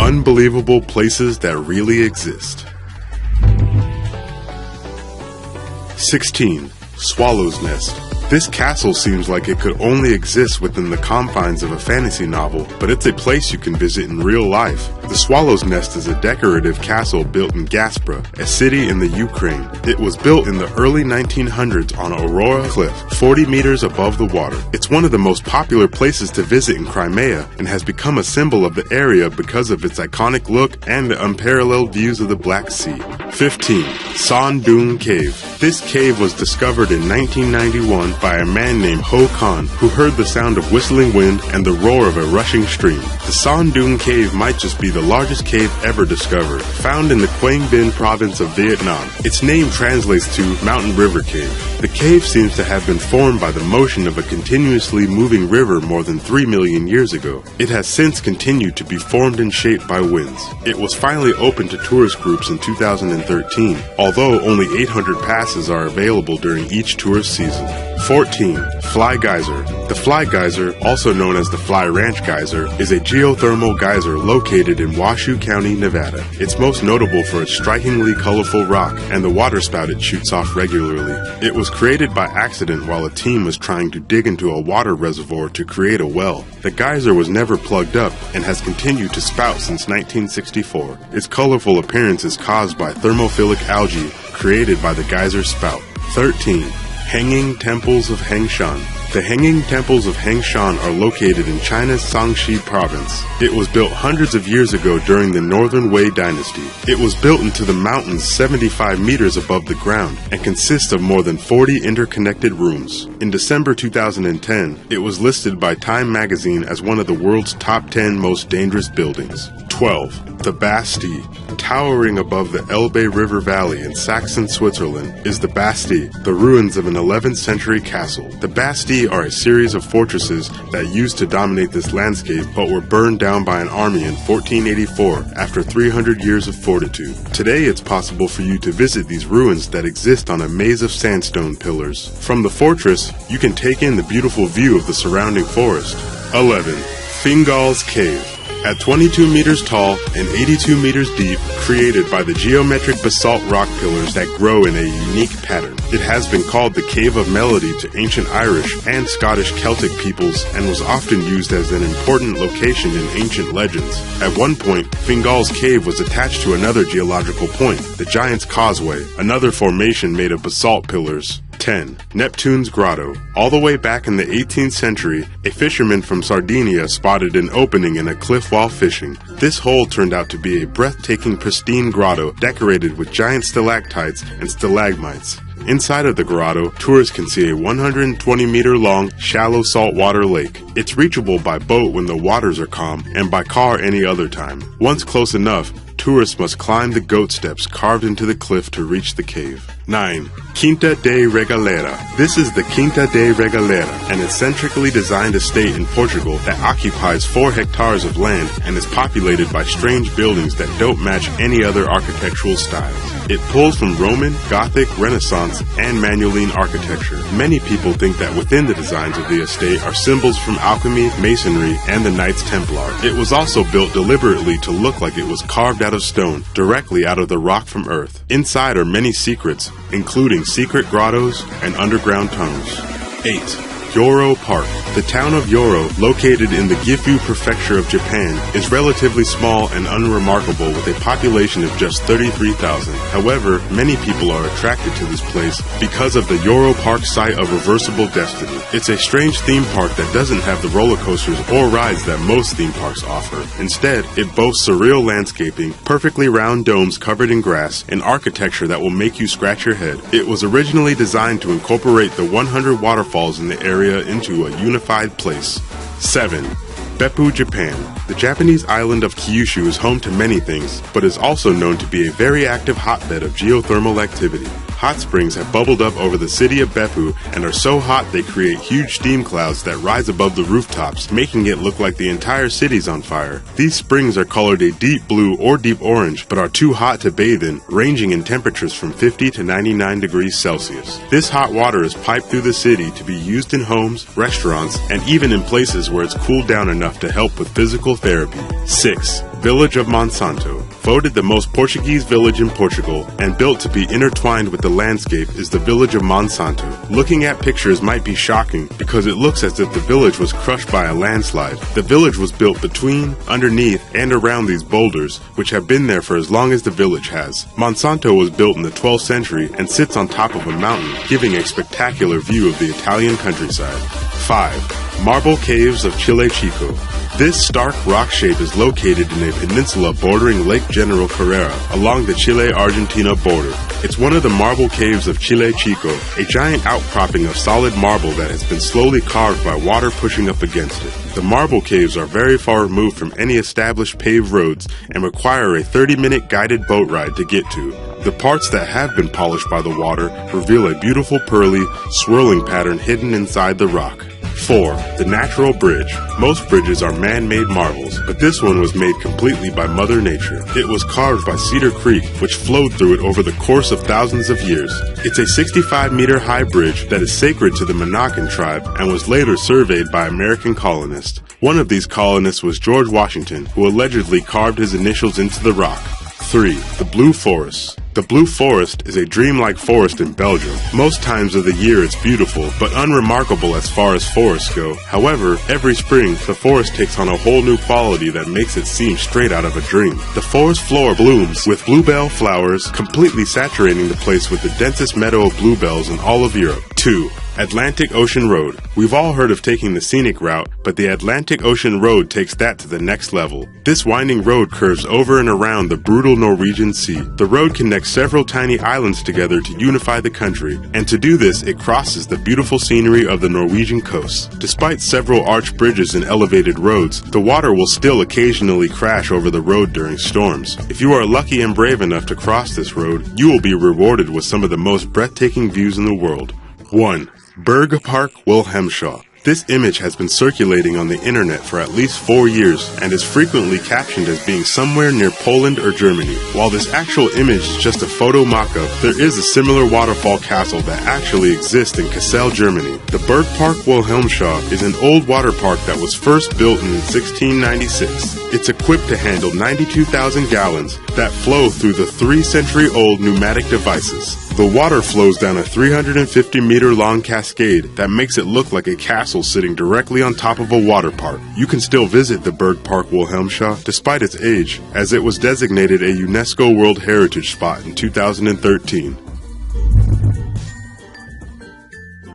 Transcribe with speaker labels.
Speaker 1: Unbelievable places that really exist. 16. Swallow's Nest. This castle seems like it could only exist within the confines of a fantasy novel, but it's a place you can visit in real life. The Swallow's Nest is a decorative castle built in Gaspra, a city in the Ukraine. It was built in the early 1900s on Aurora Cliff, 40 meters above the water. It's one of the most popular places to visit in Crimea and has become a symbol of the area because of its iconic look and the unparalleled views of the Black Sea. 15. Sondung Cave. This cave was discovered in 1991 by a man named Ho Khan, who heard the sound of whistling wind and the roar of a rushing stream. The Sondung Cave might just be the largest cave ever discovered, found in the Quang Binh province of Vietnam. Its name translates to Mountain River Cave. The cave seems to have been formed by the motion of a continuously moving river more than 3 million years ago. It has since continued to be formed and shaped by winds. It was finally opened to tourist groups in 2013, although only 800 passes are available during each tourist season. 14. Fly Geyser. The Fly Geyser, also known as the Fly Ranch Geyser, is a geothermal geyser located in Washoe County, Nevada. It's most notable for its strikingly colorful rock and the waterspout it shoots off regularly. It was created by accident while a team was trying to dig into a water reservoir to create a well. The geyser was never plugged up and has continued to spout since 1964. Its colorful appearance is caused by thermophilic algae created by the geyser spout. 13. Hanging Temples of Hengshan. The Hanging Temples of Hengshan are located in China's Shaanxi province. It was built hundreds of years ago during the Northern Wei dynasty. It was built into the mountains 75 meters above the ground and consists of more than 40 interconnected rooms. In December 2010, it was listed by Time magazine as one of the world's top 10 most dangerous buildings. 12. The Bastille. Towering above the Elbe River Valley in Saxon, Switzerland, is the Bastille, the ruins of an 11th century castle. The Bastille are a series of fortresses that used to dominate this landscape but were burned down by an army in 1484 after 300 years of fortitude. Today it's possible for you to visit these ruins that exist on a maze of sandstone pillars. From the fortress, you can take in the beautiful view of the surrounding forest. 11. Fingal's Cave. At 22 meters tall and 82 meters deep, created by the geometric basalt rock pillars that grow in a unique pattern. It has been called the Cave of Melody to ancient Irish and Scottish Celtic peoples and was often used as an important location in ancient legends. At one point, Fingal's Cave was attached to another geological point, the Giant's Causeway, another formation made of basalt pillars. 10. Neptune's Grotto. All the way back in the 18th century, a fisherman from Sardinia spotted an opening in a cliff while fishing. This hole turned out to be a breathtaking pristine grotto decorated with giant stalactites and stalagmites. Inside of the grotto, tourists can see a 120-meter-long, shallow saltwater lake. It's reachable by boat when the waters are calm and by car any other time. Once close enough, tourists must climb the goat steps carved into the cliff to reach the cave. 9. Quinta de Regalera. This is the Quinta de Regalera, an eccentrically designed estate in Portugal that occupies 4 hectares of land and is populated by strange buildings that don't match any other architectural styles. It pulls from Roman, Gothic, Renaissance, and Manueline architecture. Many people think that within the designs of the estate are symbols from alchemy, masonry, and the Knights Templar. It was also built deliberately to look like it was carved out of stone, directly out of the rock from earth. Inside are many secrets, including secret grottos and underground tunnels. 8. Yoro Park. The town of Yoro, located in the Gifu prefecture of Japan, is relatively small and unremarkable with a population of just 33,000. However, many people are attracted to this place because of the Yoro Park site of reversible destiny. It's a strange theme park that doesn't have the roller coasters or rides that most theme parks offer. Instead, it boasts surreal landscaping, perfectly round domes covered in grass, and architecture that will make you scratch your head. It was originally designed to incorporate the 100 waterfalls in the area into a unified place. 7. Beppu, Japan. The Japanese island of Kyushu is home to many things, but is also known to be a very active hotbed of geothermal activity. Hot springs have bubbled up over the city of Beppu and are so hot they create huge steam clouds that rise above the rooftops, making it look like the entire city's on fire. These springs are colored a deep blue or deep orange, but are too hot to bathe in, ranging in temperatures from 50 to 99 degrees Celsius. This hot water is piped through the city to be used in homes, restaurants, and even in places where it's cooled down enough to help with physical therapy. 6. Village of Monsanto. Voted the most Portuguese village in Portugal and built to be intertwined with the landscape is the village of Monsanto. Looking at pictures might be shocking because it looks as if the village was crushed by a landslide. The village was built between, underneath, and around these boulders, which have been there for as long as the village has. Monsanto was built in the 12th century and sits on top of a mountain, giving a spectacular view of the Italian countryside. 5. Marble Caves of Chile Chico. This stark rock shape is located in a peninsula bordering Lake General Carrera along the Chile-Argentina border. It's one of the marble caves of Chile Chico, a giant outcropping of solid marble that has been slowly carved by water pushing up against it. The marble caves are very far removed from any established paved roads and require a 30-minute guided boat ride to get to. The parts that have been polished by the water reveal a beautiful pearly, swirling pattern hidden inside the rock. 4. The Natural Bridge. Most bridges are man-made marvels, but this one was made completely by Mother Nature. It was carved by Cedar Creek, which flowed through it over the course of thousands of years. It's a 65-meter high bridge that is sacred to the Monacan tribe and was later surveyed by American colonists. One of these colonists was George Washington, who allegedly carved his initials into the rock. 3. The Blue Forest. The Blue Forest is a dreamlike forest in Belgium. Most times of the year it's beautiful, but unremarkable as far as forests go. However, every spring, the forest takes on a whole new quality that makes it seem straight out of a dream. The forest floor blooms with bluebell flowers, completely saturating the place with the densest meadow of bluebells in all of Europe. 2. Atlantic Ocean Road. We've all heard of taking the scenic route, but the Atlantic Ocean Road takes that to the next level. This winding road curves over and around the brutal Norwegian Sea. The road connects several tiny islands together to unify the country, and to do this, it crosses the beautiful scenery of the Norwegian coast. Despite several arched bridges and elevated roads, the water will still occasionally crash over the road during storms. If you are lucky and brave enough to cross this road, you will be rewarded with some of the most breathtaking views in the world. 1. Bergpark Wilhelmshaw. This image has been circulating on the internet for at least 4 years and is frequently captioned as being somewhere near Poland or Germany. While this actual image is just a photo mock-up, there is a similar waterfall castle that actually exists in Kassel, Germany. The Bergpark Wilhelmshaw is an old water park that was first built in 1696. It's equipped to handle 92,000 gallons that flow through the 3-century-old pneumatic devices. The water flows down a 350-meter-long cascade that makes it look like a castle sitting directly on top of a water park. You can still visit the Bergpark Wilhelmshaw despite its age, as it was designated a UNESCO World Heritage Spot in 2013.